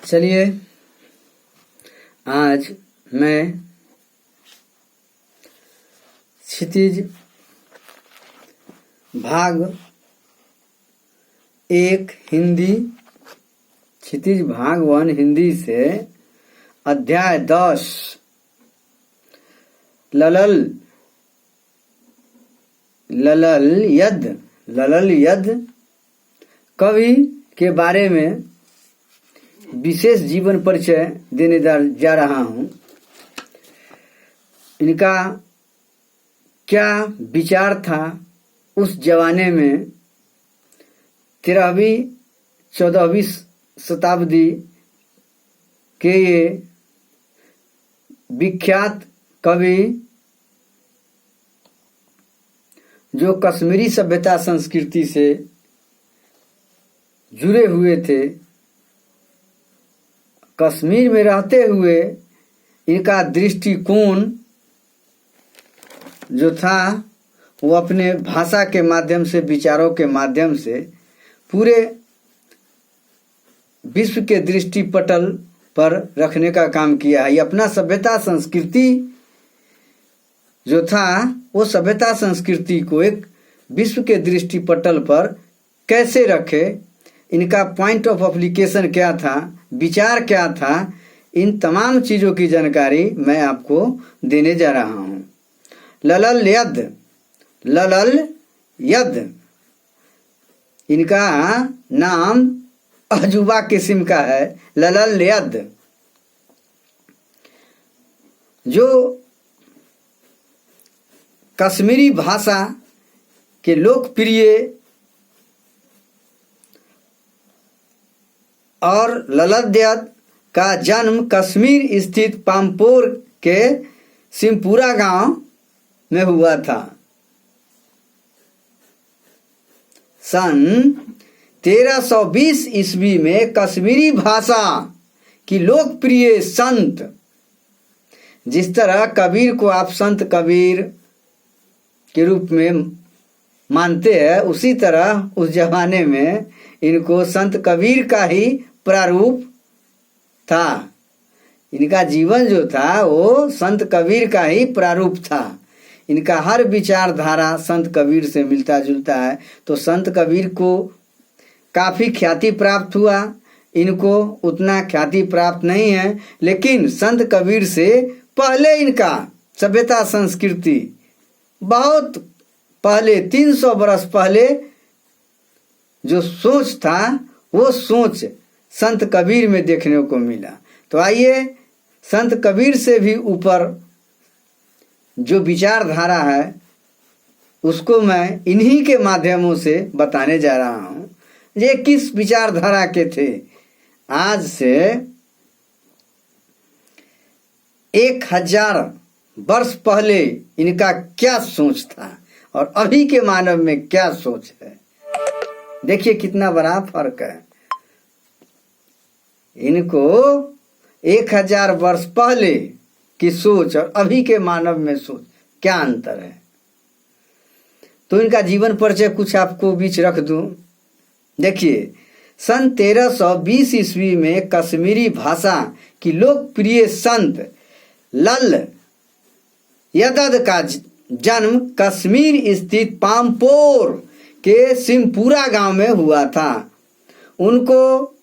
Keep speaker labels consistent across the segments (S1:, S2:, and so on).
S1: चलिए आज मैं क्षितिज भाग 1 हिंदी क्षितिज भाग 1 हिंदी से अध्याय 10 ललल यद कवि के बारे में विशेष जीवन परिचय देने जा रहा हूँ। इनका क्या विचार था उस जमाने में 13वीं 14वीं शताब्दी के ये विख्यात कवि जो कश्मीरी सभ्यता संस्कृति से जुड़े हुए थे। कश्मीर में रहते हुए इनका दृष्टिकोण जो था वो अपने भाषा के माध्यम से, विचारों के माध्यम से पूरे विश्व के दृष्टिपटल पर रखने का काम किया है। ये अपना सभ्यता संस्कृति जो था वो सभ्यता संस्कृति को एक विश्व के दृष्टिपटल पर कैसे रखे, इनका पॉइंट ऑफ एप्लीकेशन क्या था, विचार क्या था, इन तमाम चीज़ों की जानकारी मैं आपको देने जा रहा हूँ। ललल यद इनका नाम अजूबा किस्म का है। ललल यद जो कश्मीरी भाषा के लोकप्रिय और ललद्यद का जन्म कश्मीर स्थित पामपोर के सिमपुरा गांव में हुआ था। सन 1320 ईस्वी में कश्मीरी भाषा की लोकप्रिय संत, जिस तरह कबीर को आप संत कबीर के रूप में मानते हैं, उसी तरह उस जमाने में इनको संत कबीर का ही प्रारूप था। इनका जीवन जो था वो संत कबीर का ही प्रारूप था। इनका हर विचारधारा संत कबीर से मिलता जुलता है। तो संत कबीर को काफ़ी ख्याति प्राप्त हुआ, इनको उतना ख्याति प्राप्त नहीं है। लेकिन संत कबीर से पहले इनका सभ्यता संस्कृति, बहुत पहले 300 वर्ष पहले जो सोच था वो सोच संत कबीर में देखने को मिला। तो आइए संत कबीर से भी ऊपर जो विचारधारा है उसको मैं इन्हीं के माध्यमों से बताने जा रहा हूँ। ये किस विचारधारा के थे, आज से 1000 वर्ष पहले इनका क्या सोच था और अभी के मानव में क्या सोच है। देखिए कितना बड़ा फर्क है। इनको 1000 वर्ष पहले की सोच और अभी के मानव में सोच क्या अंतर है। तो इनका जीवन परिचय कुछ आपको बीच रख दूं। देखिए सन 1320 ईस्वी में कश्मीरी भाषा की लोकप्रिय संत लल यदद का जन्म कश्मीर स्थित पामपोर के सिमपुरा गांव में हुआ था। उनको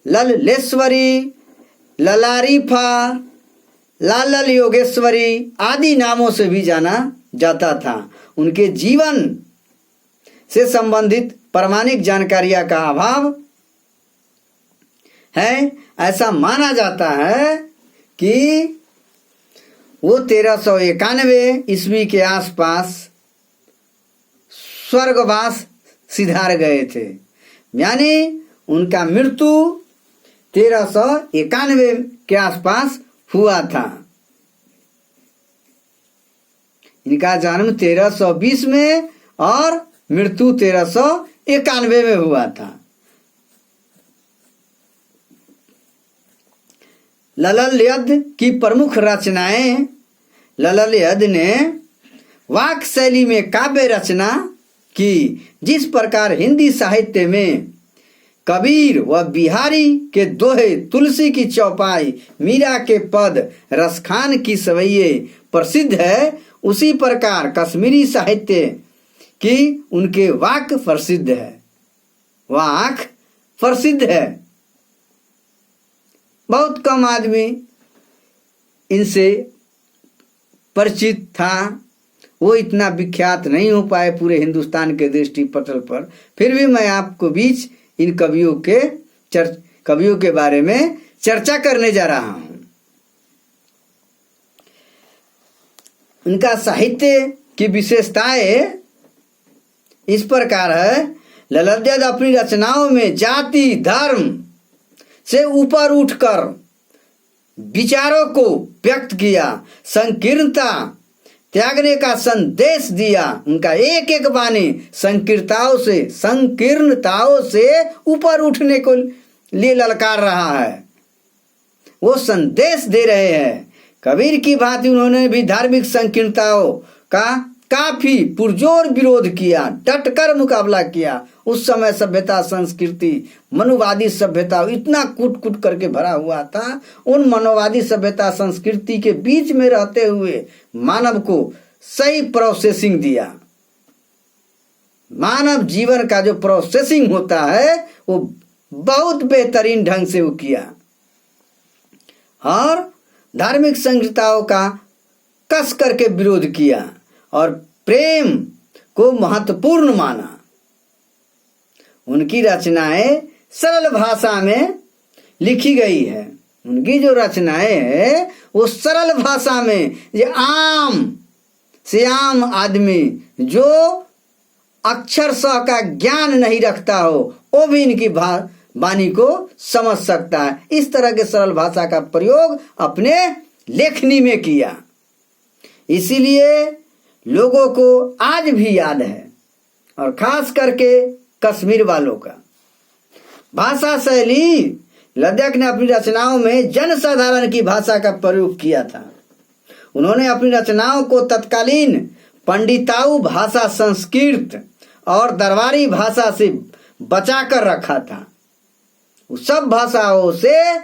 S1: ललेश्वरी, ललारीफा, लालल योगेश्वरी आदि नामों से भी जाना जाता था। उनके जीवन से संबंधित प्रामाणिक जानकारियां का अभाव है। ऐसा माना जाता है कि वो 1391 ईस्वी के आसपास स्वर्गवास सिधार गए थे, यानी उनका मृत्यु 1391 के आसपास हुआ था। इनका जन्म 1320 में और मृत्यु 1391 में हुआ था। ललल यद की प्रमुख रचनाएं, ललल यद ने वाक शैली में काव्य रचना की। जिस प्रकार हिंदी साहित्य में कबीर व बिहारी के दोहे, तुलसी की चौपाई, मीरा के पद, रसखान की सवैये प्रसिद्ध है, उसी प्रकार कश्मीरी साहित्य की उनके वाक्य प्रसिद्ध है, वाक्य प्रसिद्ध है। बहुत कम आदमी इनसे परिचित था, वो इतना विख्यात नहीं हो पाए पूरे हिंदुस्तान के दृष्टि पटल पर। फिर भी मैं आपको बीच इन कवियों के बारे में चर्चा करने जा रहा हूं। उनका साहित्य की विशेषताएं इस प्रकार है। ललद्यद अपनी रचनाओं में जाति धर्म से ऊपर उठकर विचारों को व्यक्त किया, संकीर्णता त्यागने का संदेश दिया। उनका एक एक वाणी संकीर्णताओं से ऊपर उठने को लिए ललकार रहा है, वो संदेश दे रहे हैं। कबीर की भांति उन्होंने भी धार्मिक संकीर्णताओं का काफी पुरजोर विरोध किया, डटकर मुकाबला किया। उस समय सभ्यता संस्कृति मनुवादी सभ्यता इतना कूट कूट करके भरा हुआ था। उन मनोवादी सभ्यता संस्कृति के बीच में रहते हुए मानव को सही प्रोसेसिंग दिया। मानव जीवन का जो प्रोसेसिंग होता है वो बहुत बेहतरीन ढंग से वो किया और धार्मिक संहिताओं का कस करके विरोध किया और प्रेम को महत्वपूर्ण माना। उनकी रचनाएं सरल भाषा में लिखी गई है। उनकी जो रचनाएं हैं वो सरल भाषा में, ये आम से आम आदमी जो अक्षर सह का ज्ञान नहीं रखता हो वो भी इनकी वाणी को समझ सकता है। इस तरह के सरल भाषा का प्रयोग अपने लेखनी में किया, इसीलिए लोगों को आज भी याद है। और खास करके कश्मीर वालों का भाषा शैली, लद्दाख ने अपनी रचनाओं में जन साधारण की भाषा का प्रयोग किया था। उन्होंने अपनी रचनाओं को तत्कालीन पंडिताऊ भाषा, संस्कृत और दरबारी भाषा से बचा कर रखा था। उस सब भाषाओं से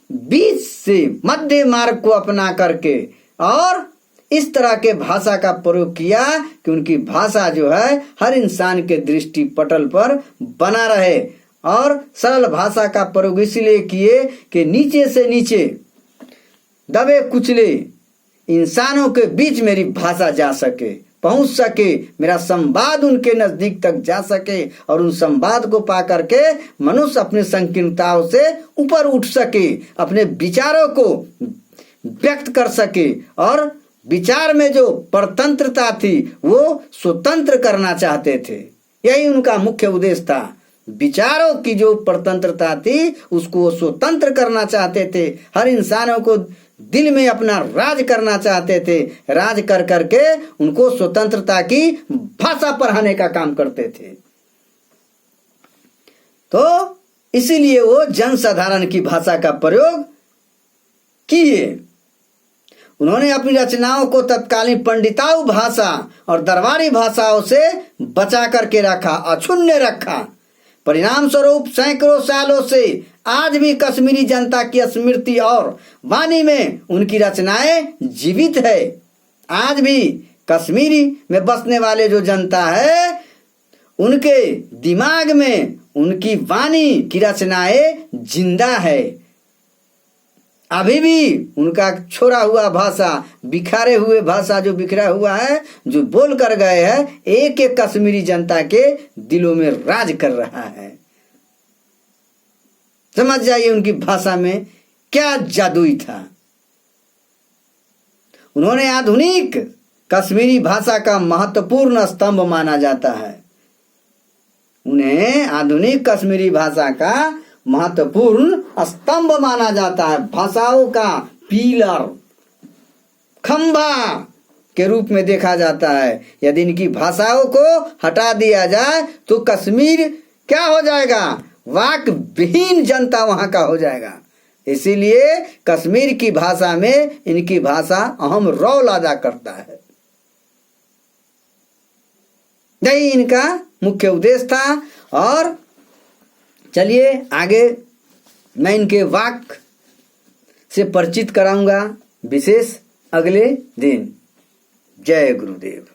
S1: बीच से मध्य मार्ग को अपना करके और इस तरह के भाषा का प्रयोग किया कि उनकी भाषा जो है हर इंसान के दृष्टि पटल पर बना रहे। और सरल भाषा का प्रयोग इसलिए किए कि नीचे से नीचे दबे कुचले इंसानों के बीच मेरी भाषा जा सके, पहुंच सके, मेरा संवाद उनके नजदीक तक जा सके और उन संवाद को पा करके मनुष्य अपनी संकीर्णताओं से ऊपर उठ सके, अपने विचारों को व्यक्त कर सके। और विचार में जो परतंत्रता थी वो स्वतंत्र करना चाहते थे, यही उनका मुख्य उद्देश्य था। विचारों की जो परतंत्रता थी उसको स्वतंत्र करना चाहते थे। हर इंसानों को दिल में अपना राज करना चाहते थे। राज कर करके उनको स्वतंत्रता की भाषा पढ़ाने का काम करते थे। तो इसीलिए वो जन साधारण की भाषा का प्रयोग किए। उन्होंने अपनी रचनाओं को तत्कालीन पंडिताऊ भाषा और दरबारी भाषाओं से बचा करके रखा, अक्षुण्ण रखा। परिणाम स्वरूप सैकड़ों सालों से आज भी कश्मीरी जनता की स्मृति और वाणी में उनकी रचनाएं जीवित है। आज भी कश्मीरी में बसने वाले जो जनता है उनके दिमाग में उनकी वाणी की रचनाएं जिंदा है। अभी भी उनका छोड़ा हुआ भाषा, बिखारे हुए भाषा जो बिखरा हुआ है, जो बोल कर गए हैं, एक एक कश्मीरी जनता के दिलों में राज कर रहा है। समझ जाइए उनकी भाषा में क्या जादुई था। उन्होंने आधुनिक कश्मीरी भाषा का महत्वपूर्ण स्तंभ माना जाता है। उन्हें आधुनिक कश्मीरी भाषा का महत्वपूर्ण स्तंभ माना जाता है, भाषाओं का पिलर, खंभा के रूप में देखा जाता है। यदि इनकी भाषाओं को हटा दिया जाए तो कश्मीर क्या हो जाएगा? वाक विहीन जनता वहां का हो जाएगा। इसीलिए कश्मीर की भाषा में इनकी भाषा अहम रोल अदा करता है। यही इनका मुख्य उद्देश्य था। और चलिए आगे मैं इनके वाक्य से परिचित कराऊंगा विशेष अगले दिन। जय गुरुदेव।